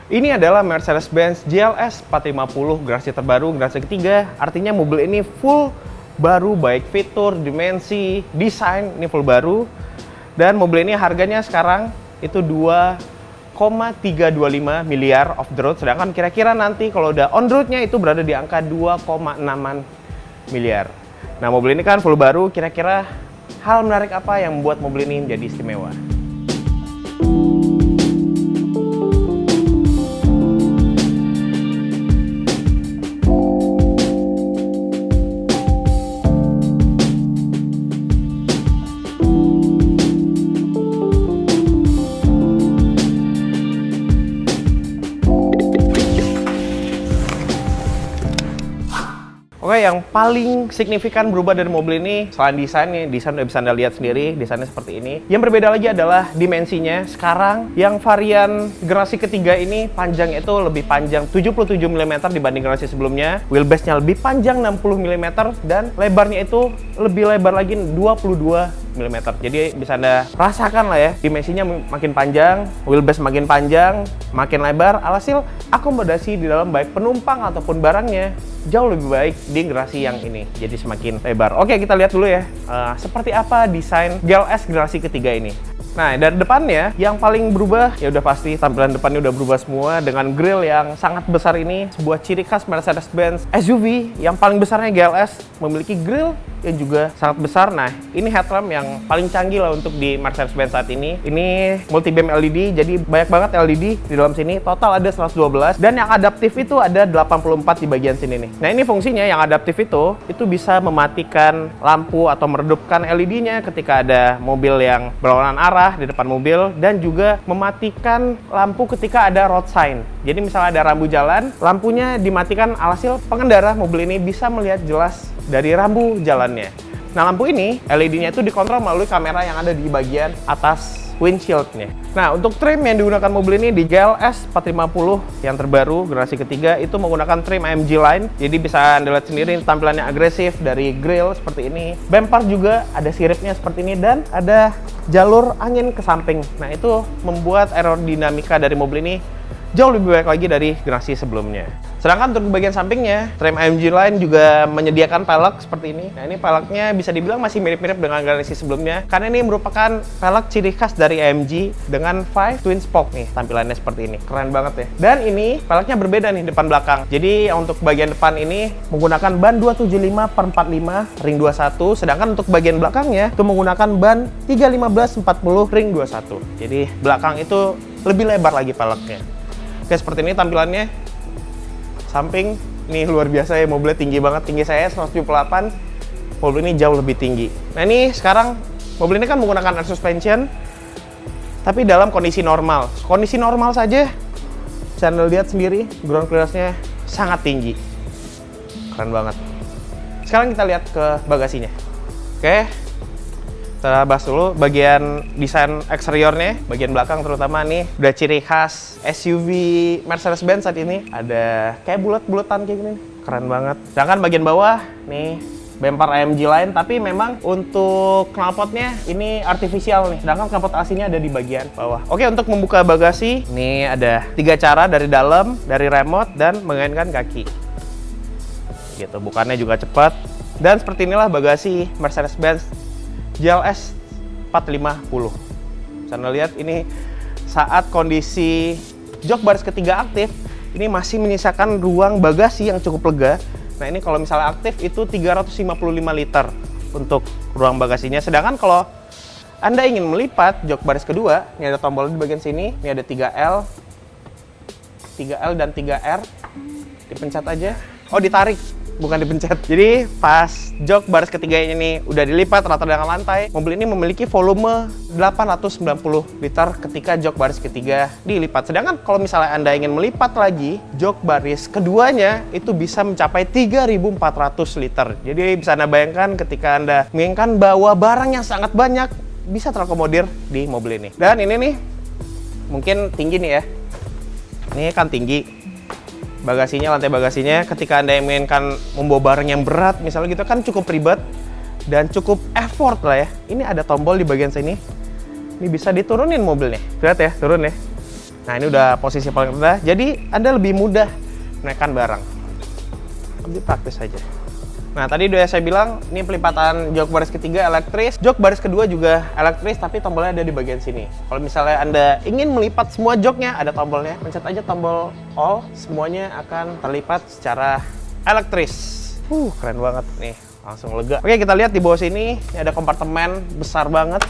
Ini adalah Mercedes-Benz GLS 450 generasi terbaru, generasi ketiga. Artinya mobil ini full baru, baik fitur, dimensi, desain, ini full baru. Dan mobil ini harganya sekarang itu 2,325 miliar off the road. Sedangkan kira-kira nanti kalau udah on roadnya itu berada di angka 2,6 miliar. Nah, mobil ini kan full baru, kira-kira hal menarik apa yang membuat mobil ini menjadi istimewa? Oke, yang paling signifikan berubah dari mobil ini selain desainnya, desain udah bisa Anda lihat sendiri, desainnya seperti ini. Yang berbeda lagi adalah dimensinya. Sekarang yang varian generasi ketiga ini panjangnya itu lebih panjang 77 mm dibanding generasi sebelumnya. Wheelbase-nya lebih panjang 60 mm dan lebarnya itu lebih lebar lagi 22 mm. Jadi bisa Anda rasakan lah ya, dimensinya makin panjang, wheelbase makin panjang, makin lebar. Alhasil akomodasi di dalam baik penumpang ataupun barangnya jauh lebih baik di generasi yang ini, jadi semakin lebar. Oke, kita lihat dulu ya seperti apa desain GLS generasi ketiga ini. Nah, dari depannya yang paling berubah ya udah pasti tampilan depannya udah berubah semua dengan grill yang sangat besar ini, sebuah ciri khas Mercedes-Benz SUV. Yang paling besarnya GLS memiliki grill yang juga sangat besar. Nah, ini headlamp yang paling canggih lah untuk di Mercedes-Benz saat ini. Ini multi beam LED, jadi banyak banget LED di dalam sini. Total ada 112 dan yang adaptif itu ada 84 di bagian sini nih. Nah, ini fungsinya yang adaptif itu bisa mematikan lampu atau meredupkan LED-nya ketika ada mobil yang berlawanan arah di depan mobil, dan juga mematikan lampu ketika ada road sign. Jadi misalnya ada rambu jalan, lampunya dimatikan, alhasil pengendara mobil ini bisa melihat jelas dari rambu jalannya. Nah, lampu ini LED-nya itu dikontrol melalui kamera yang ada di bagian atas windshield-nya. Nah, untuk trim yang digunakan mobil ini di GLS 450 yang terbaru generasi ketiga itu menggunakan trim AMG line. Jadi bisa Anda lihat sendiri tampilannya agresif dari grill seperti ini. Bumper juga ada siripnya seperti ini dan ada jalur angin ke samping. Nah, itu membuat aerodinamika dari mobil ini jauh lebih baik lagi dari generasi sebelumnya. Sedangkan untuk bagian sampingnya, trim AMG line juga menyediakan pelek seperti ini. Nah, ini peleknya bisa dibilang masih mirip-mirip dengan generasi sebelumnya, karena ini merupakan pelek ciri khas dari AMG dengan 5 twin spoke nih, tampilannya seperti ini. Keren banget ya. Dan ini peleknya berbeda nih depan belakang. Jadi untuk bagian depan ini menggunakan ban 275/45 ring 21, sedangkan untuk bagian belakangnya itu menggunakan ban 315/40 ring 21. Jadi belakang itu lebih lebar lagi peleknya. Oke, seperti ini tampilannya. Samping, nih luar biasa ya, mobilnya tinggi banget. Tinggi saya 178, mobil ini jauh lebih tinggi. Nah, ini sekarang mobil ini kan menggunakan air suspension, tapi dalam kondisi normal. Kondisi normal saja, bisa Anda lihat sendiri, ground clearance-nya sangat tinggi. Keren banget. Sekarang kita lihat ke bagasinya. Oke. Kita bahas dulu bagian desain eksteriornya, bagian belakang terutama nih udah ciri khas SUV Mercedes-Benz saat ini. Ada kayak bulat-bulatan kayak gini, keren banget. Sedangkan bagian bawah nih bumper AMG line, tapi memang untuk knalpotnya ini artifisial nih. Sedangkan knalpot aslinya ada di bagian bawah. Oke, untuk membuka bagasi, ini ada 3 cara dari dalam, dari remote, dan mengaitkan kaki. Gitu, bukannya juga cepat. Dan seperti inilah bagasi Mercedes-Benz GLS 450. Bisa Anda lihat ini saat kondisi jok baris ketiga aktif, ini masih menyisakan ruang bagasi yang cukup lega. Nah, ini kalau misalnya aktif itu 355 liter untuk ruang bagasinya. Sedangkan kalau Anda ingin melipat jok baris kedua, ini ada tombol di bagian sini, ini ada 3L dan 3R. Dipencet aja. Oh, ditarik, bukan dipencet. Jadi pas jok baris ketiga ini udah dilipat rata dengan lantai, mobil ini memiliki volume 890 liter ketika jok baris ketiga dilipat. Sedangkan kalau misalnya Anda ingin melipat lagi, jok baris keduanya itu bisa mencapai 3.400 liter. Jadi bisa Anda bayangkan ketika Anda menginginkan bawa barang yang sangat banyak, bisa terakomodir di mobil ini. Dan ini nih mungkin tinggi nih ya. Ini kan tinggi. Bagasinya, lantai bagasinya, ketika Anda inginkan membawa barang yang berat misalnya gitu kan cukup ribet dan cukup effort lah ya. Ini ada tombol di bagian sini, ini bisa diturunin mobilnya, lihat ya, turun ya. Nah, ini udah posisi paling rendah, jadi Anda lebih mudah menaikkan barang. Lebih praktis saja. Nah, tadi udah saya bilang, ini pelipatan jok baris ketiga elektris. Jok baris kedua juga elektris, tapi tombolnya ada di bagian sini. Kalau misalnya Anda ingin melipat semua joknya, ada tombolnya. Pencet aja tombol all, semuanya akan terlipat secara elektris. Keren banget nih, langsung lega. Oke, kita lihat di bawah sini, ini ada kompartemen besar banget.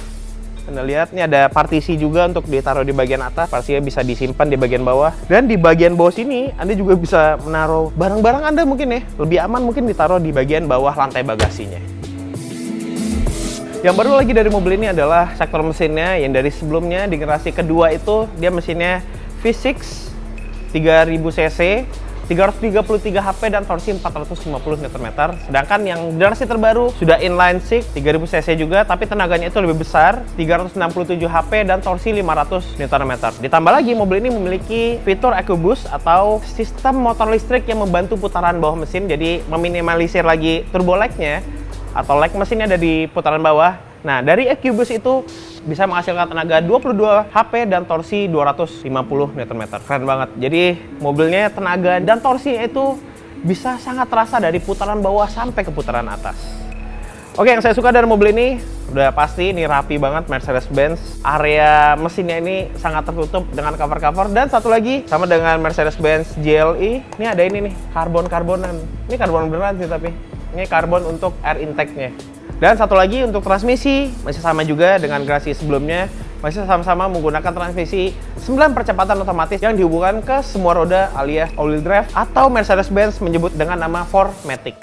Anda lihat, ini ada partisi juga untuk ditaruh di bagian atas. Partisinya bisa disimpan di bagian bawah. Dan di bagian bawah sini, Anda juga bisa menaruh barang-barang Anda mungkin ya. Lebih aman mungkin ditaruh di bagian bawah lantai bagasinya. Yang baru lagi dari mobil ini adalah sektor mesinnya. Yang dari sebelumnya, di generasi kedua itu, dia mesinnya V6 3000 cc. 333 HP dan torsi 450 Nm. Sedangkan yang generasi terbaru sudah inline six 3000 cc juga, tapi tenaganya itu lebih besar, 367 HP dan torsi 500 Nm. Ditambah lagi, mobil ini memiliki fitur EcoBoost atau sistem motor listrik yang membantu putaran bawah mesin, jadi meminimalisir lagi turbo lag-nya atau lag mesinnya ada di putaran bawah. Nah, dari EcoBoost itu bisa menghasilkan tenaga 22 HP dan torsi 250 Nm. Keren banget. Jadi mobilnya tenaga dan torsinya itu bisa sangat terasa dari putaran bawah sampai ke putaran atas. Oke, yang saya suka dari mobil ini udah pasti ini rapi banget, Mercedes-Benz. Area mesinnya ini sangat tertutup dengan cover-cover. Dan satu lagi, sama dengan Mercedes-Benz GLE, ini ada ini nih, karbon-karbonan. Ini karbon beneran sih, tapi ini karbon untuk air intake-nya. Dan satu lagi untuk transmisi, masih sama juga dengan generasi sebelumnya, masih sama-sama menggunakan transmisi 9 percepatan otomatis yang dihubungkan ke semua roda alias all-wheel drive, atau Mercedes-Benz menyebut dengan nama 4MATIC.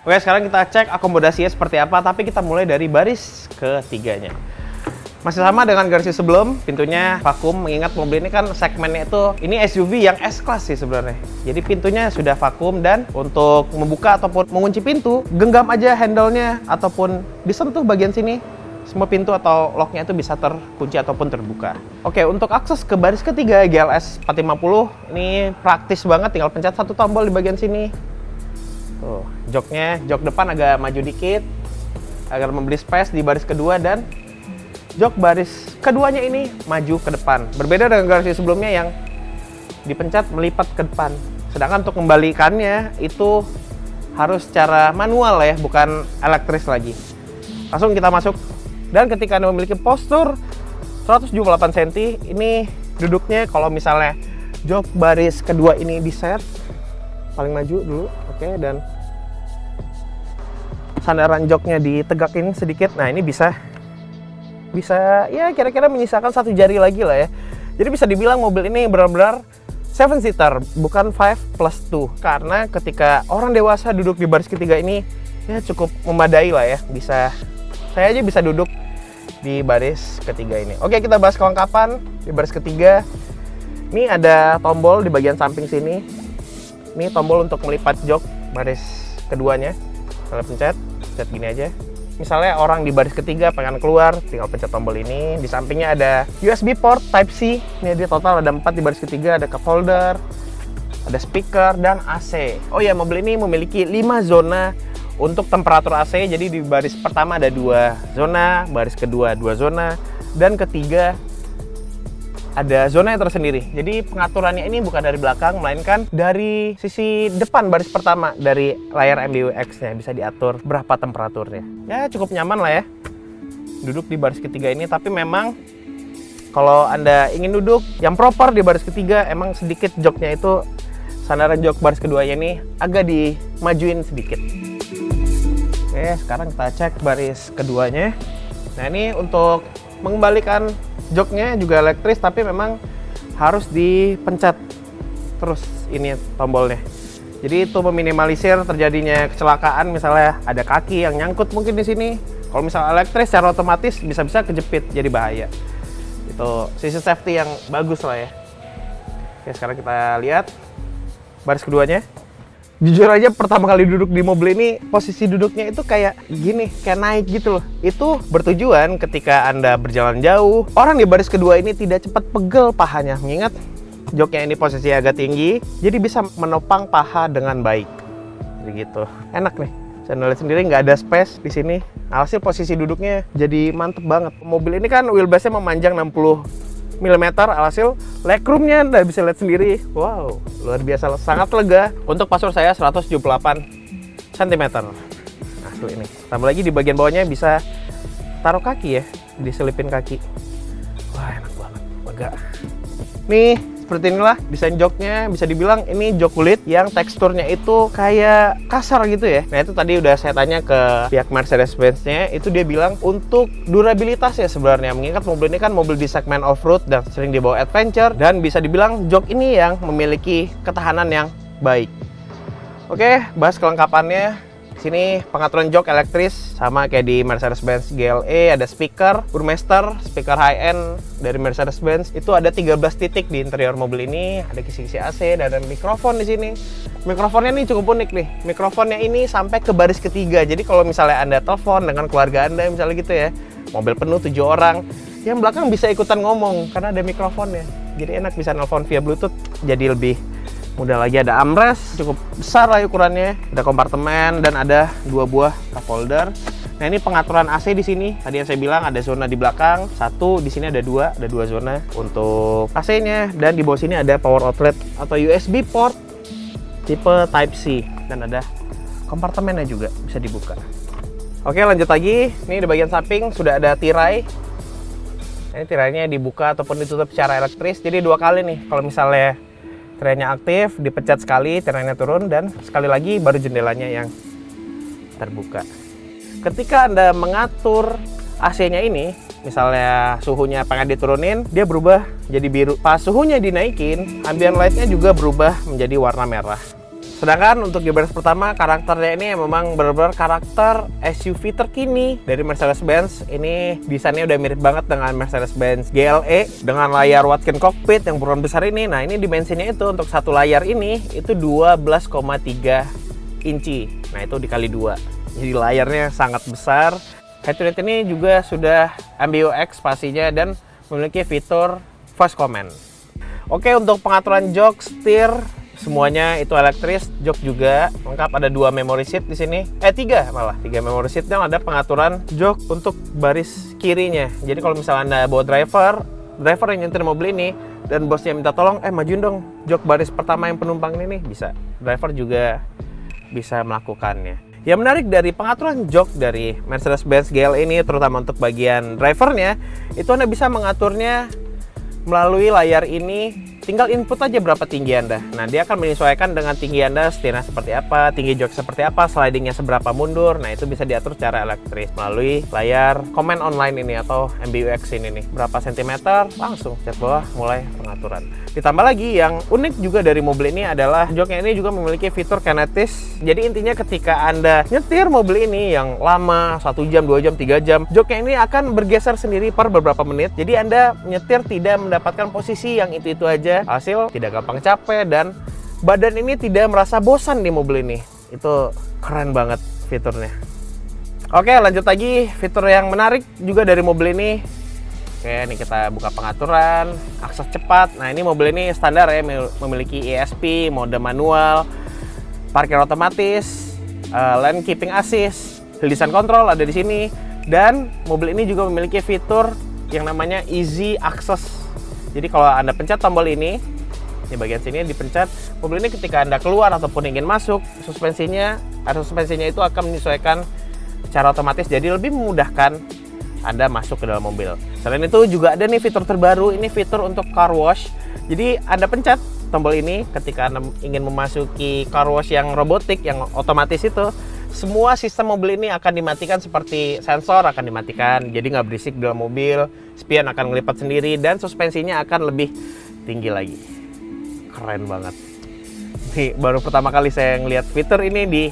Oke, sekarang kita cek akomodasinya seperti apa, tapi kita mulai dari baris ketiganya. Masih sama dengan generasi sebelum, pintunya vakum, mengingat mobil ini kan segmennya itu, ini SUV yang S-Class sih sebenarnya. Jadi pintunya sudah vakum, dan untuk membuka ataupun mengunci pintu, genggam aja handle-nya ataupun disentuh bagian sini, semua pintu atau lock-nya itu bisa terkunci ataupun terbuka. Oke, untuk akses ke baris ketiga GLS 450, ini praktis banget, tinggal pencet satu tombol di bagian sini. Tuh, joknya, jok depan agak maju dikit, agar memberi space di baris kedua, dan jok baris keduanya ini maju ke depan. Berbeda dengan generasi sebelumnya yang dipencet melipat ke depan. Sedangkan untuk membalikannya itu harus secara manual ya, bukan elektris lagi. Langsung kita masuk. Dan ketika Anda memiliki postur 178 cm, ini duduknya kalau misalnya jok baris kedua ini di-set paling maju dulu, oke, dan sandaran joknya ditegakin sedikit. Nah, ini bisa ya kira-kira menyisakan satu jari lagi lah ya. Jadi bisa dibilang mobil ini benar-benar 7-seater, bukan 5+2. Karena ketika orang dewasa duduk di baris ketiga ini ya cukup memadai lah ya. Saya aja bisa duduk di baris ketiga ini. Oke, kita bahas kelengkapan di baris ketiga. Ini ada tombol di bagian samping sini. Ini tombol untuk melipat jok baris keduanya. Kalau pencet gini aja. Misalnya orang di baris ketiga pengen keluar, tinggal pencet tombol ini. Di sampingnya ada USB port Type-C. Ini dia total ada 4 di baris ketiga, ada cup holder, ada speaker, dan AC. Oh ya, mobil ini memiliki 5 zona untuk temperatur AC. Jadi di baris pertama ada 2 zona, baris kedua 2 zona, dan ketiga ada zona yang tersendiri. Jadi pengaturannya ini bukan dari belakang, melainkan dari sisi depan baris pertama. Dari layar MBUX-nya bisa diatur berapa temperaturnya. Ya cukup nyaman lah ya duduk di baris ketiga ini. Tapi memang kalau Anda ingin duduk yang proper di baris ketiga, emang sedikit joknya itu, sandaran jok baris keduanya ini agak dimajuin sedikit. Oke, sekarang kita cek baris keduanya. Nah, ini untuk mengembalikan joknya juga elektris, tapi memang harus dipencet terus ini tombolnya. Jadi itu meminimalisir terjadinya kecelakaan, misalnya ada kaki yang nyangkut mungkin di sini. Kalau misalnya elektris secara otomatis bisa-bisa kejepit, jadi bahaya. Itu sisi safety yang bagus lah ya. Oke, sekarang kita lihat baris keduanya. Jujur aja pertama kali duduk di mobil ini, posisi duduknya itu kayak gini, kayak naik gitu loh. Itu bertujuan ketika Anda berjalan jauh, orang di baris kedua ini tidak cepat pegel pahanya. Mengingat joknya ini posisi agak tinggi, jadi bisa menopang paha dengan baik. Begitu. Enak nih. Saya lihat sendiri nggak ada space di sini. Alhasil posisi duduknya jadi mantep banget. Mobil ini kan wheelbase-nya memanjang 60 mm. Alhasil legroomnya Anda bisa lihat sendiri. Wow, luar biasa, sangat lega. Untuk password saya 178 cm. Asli ini. Tambah lagi di bagian bawahnya bisa taruh kaki ya, diselipin kaki. Wah, enak banget, lega. Nih, seperti inilah desain joknya. Bisa dibilang ini jok kulit yang teksturnya itu kayak kasar gitu ya. Nah, itu tadi udah saya tanya ke pihak Mercedes-Benz-nya, itu dia bilang untuk durabilitas ya sebenarnya. Mengingat mobil ini kan mobil di segmen off-road dan sering dibawa adventure, dan bisa dibilang jok ini yang memiliki ketahanan yang baik. Oke, bahas kelengkapannya. Sini pengaturan jok elektris sama kayak di Mercedes-Benz GLE, ada speaker Burmester, speaker high-end dari Mercedes-Benz. Itu ada 13 titik di interior mobil ini, ada kisi-kisi AC dan ada mikrofon di sini. Mikrofonnya ini cukup unik nih. Mikrofonnya ini sampai ke baris ketiga. Jadi kalau misalnya Anda telepon dengan keluarga Anda misalnya gitu ya, mobil penuh 7 orang, yang belakang bisa ikutan ngomong karena ada mikrofonnya. Jadi enak, bisa nelpon via Bluetooth, jadi lebih mudah lagi. Ada armrest cukup besar lah ukurannya, ada kompartemen dan ada 2 buah cup holder. Nah, ini pengaturan AC di sini. Tadi yang saya bilang ada zona di belakang, 1, di sini ada 2 zona untuk AC-nya, dan di bawah sini ada power outlet atau USB port tipe Type C, dan ada kompartemennya juga bisa dibuka. Oke, lanjut lagi. Ini di bagian samping sudah ada tirai. Ini tirainya dibuka ataupun ditutup secara elektris. Jadi 2 kali nih. Kalau misalnya tirainya aktif, dipencet sekali, tirainya turun, dan sekali lagi baru jendelanya yang terbuka. Ketika Anda mengatur AC-nya ini, misalnya suhunya pengen diturunin, dia berubah jadi biru. Pas suhunya dinaikin, ambient light-nya juga berubah menjadi warna merah. Sedangkan untuk di baris pertama, karakternya ini memang benar-benar karakter SUV terkini dari Mercedes-Benz. Ini desainnya udah mirip banget dengan Mercedes-Benz GLE dengan layar Wattken cockpit yang berukuran besar ini. Nah, ini dimensinya itu untuk satu layar ini itu 12,3 inci. Nah, itu dikali 2. Jadi layarnya sangat besar. Head unit ini juga sudah MBUX pastinya dan memiliki fitur voice command. Oke, untuk pengaturan jok, setir, semuanya itu elektris. Jok juga lengkap, ada 2 memory seat di sini. 3 malah, 3 memory seat, dan ada pengaturan jok untuk baris kirinya. Jadi kalau misalnya Anda bawa driver yang nyetir mobil ini dan bosnya minta tolong, majuin dong jok baris pertama yang penumpang ini nih, bisa. Driver juga bisa melakukannya. Yang menarik dari pengaturan jok dari Mercedes-Benz GLE ini, terutama untuk bagian drivernya, itu Anda bisa mengaturnya melalui layar ini. Tinggal input aja berapa tinggi Anda. Nah, dia akan menyesuaikan dengan tinggi Anda, setirnya seperti apa, tinggi jok seperti apa, slidingnya seberapa mundur. Nah, itu bisa diatur secara elektris melalui layar command online ini atau MBUX ini nih. Berapa sentimeter, langsung chat bawah mulai pengaturan. Ditambah lagi yang unik juga dari mobil ini adalah joknya ini juga memiliki fitur kinetis. Jadi intinya ketika Anda nyetir mobil ini yang lama, 1 jam, 2 jam, 3 jam, joknya ini akan bergeser sendiri per beberapa menit. Jadi Anda nyetir tidak mendapatkan posisi yang itu aja. Hasil tidak gampang capek dan badan ini tidak merasa bosan di mobil ini. Itu keren banget fiturnya. Oke, lanjut lagi. Fitur yang menarik juga dari mobil ini. Oke, ini kita buka pengaturan akses cepat. Nah, ini mobil ini standar ya, memiliki ESP, mode manual, parkir otomatis, lane keeping assist, hill descent control ada di sini, dan mobil ini juga memiliki fitur yang namanya easy access. Jadi kalau Anda pencet tombol ini bagian sini dipencet, mobil ini ketika Anda keluar ataupun ingin masuk, suspensinya itu akan menyesuaikan secara otomatis, jadi lebih memudahkan Anda masuk ke dalam mobil. Selain itu juga ada nih fitur terbaru, ini fitur untuk car wash. Jadi Anda pencet tombol ini ketika Anda ingin memasuki car wash yang robotik, yang otomatis itu, semua sistem mobil ini akan dimatikan, seperti sensor akan dimatikan, jadi nggak berisik di dalam mobil, spion akan ngelipat sendiri, dan suspensinya akan lebih tinggi lagi. Keren banget. Nih, baru pertama kali saya ngelihat fitur ini di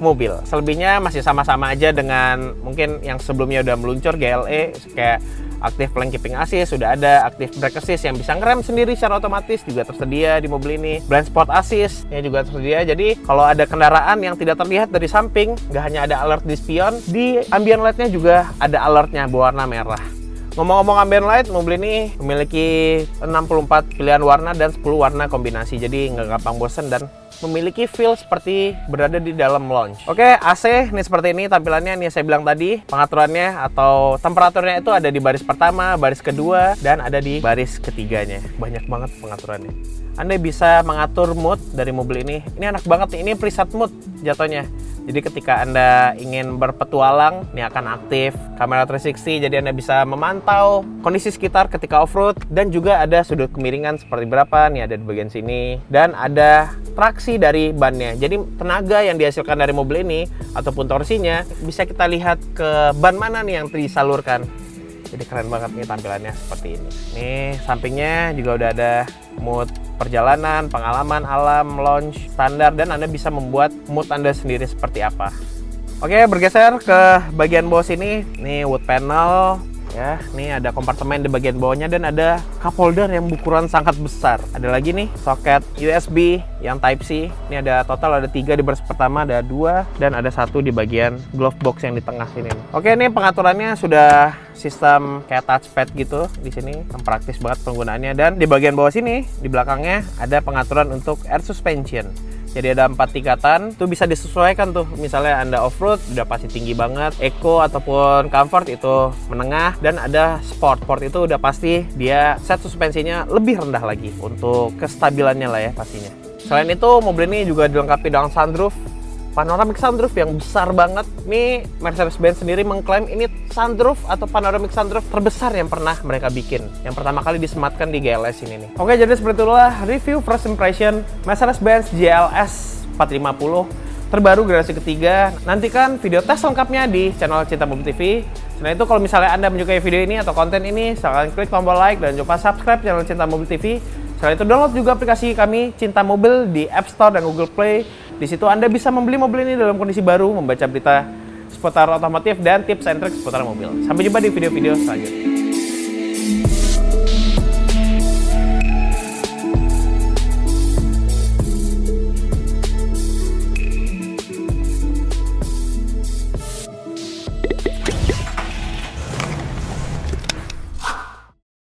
mobil. Selebihnya masih sama-sama aja dengan mungkin yang sebelumnya udah meluncur GLE, kayak aktif lane keeping assist, sudah ada aktif brake assist yang bisa ngerem sendiri secara otomatis, juga tersedia di mobil ini. Blind spot assist ya juga tersedia. Jadi kalau ada kendaraan yang tidak terlihat dari samping, nggak hanya ada alert di spion, di ambient light-nya juga ada alertnya berwarna merah. Ngomong-ngomong ambient light, mobil ini memiliki 64 pilihan warna dan 10 warna kombinasi. Jadi nggak gampang bosen dan memiliki feel seperti berada di dalam lounge. Oke, AC nih seperti ini tampilannya. Nih saya bilang tadi, pengaturannya atau temperaturnya itu ada di baris pertama, baris kedua, dan ada di baris ketiganya. Banyak banget pengaturannya. Anda bisa mengatur mood dari mobil ini. Ini enak banget nih, ini preset mood jatuhnya. Jadi ketika Anda ingin berpetualang, ini akan aktif kamera 360, jadi Anda bisa memantau kondisi sekitar ketika off-road. Dan juga ada sudut kemiringan seperti berapa, nih ada di bagian sini. Dan ada traksi dari bannya, jadi tenaga yang dihasilkan dari mobil ini ataupun torsinya bisa kita lihat ke ban mana nih yang disalurkan. Jadi keren banget nih tampilannya seperti ini. Nih sampingnya juga udah ada mood perjalanan, pengalaman, alam, lounge, standar, dan Anda bisa membuat mood Anda sendiri seperti apa. Oke, bergeser ke bagian bawah sini. Nih wood panel. Ya, nih ada kompartemen di bagian bawahnya dan ada cup holder yang berukuran sangat besar. Ada lagi nih soket USB yang Type C. Ini ada total ada 3 di baris pertama, ada 2 dan ada 1 di bagian glove box yang di tengah sini. Oke, ini pengaturannya sudah sistem kayak touchpad gitu di sini, yang praktis banget penggunaannya. Dan di bagian bawah sini di belakangnya ada pengaturan untuk air suspension. Jadi ada 4 tingkatan, itu bisa disesuaikan tuh. Misalnya Anda off-road udah pasti tinggi banget, eco ataupun comfort itu menengah, dan ada sport. Sport itu udah pasti dia set suspensinya lebih rendah lagi untuk kestabilannya lah ya pastinya. Selain itu mobil ini juga dilengkapi dengan sunroof, panoramic sunroof yang besar banget. Ini Mercedes-Benz sendiri mengklaim ini sunroof atau panoramic sunroof terbesar yang pernah mereka bikin. Yang pertama kali disematkan di GLS ini nih. Oke, jadi seperti itulah review first impression Mercedes-Benz GLS 450 terbaru generasi ketiga. Nantikan video tes lengkapnya di channel Cinta Mobil TV. Selain itu, kalau misalnya Anda menyukai video ini atau konten ini, silahkan klik tombol like dan jangan lupa subscribe channel Cinta Mobil TV. Selain itu, download juga aplikasi kami Cinta Mobil di App Store dan Google Play. Di situ Anda bisa membeli mobil ini dalam kondisi baru, membaca berita seputar otomotif dan tips and trik seputar mobil. Sampai jumpa di video-video selanjutnya.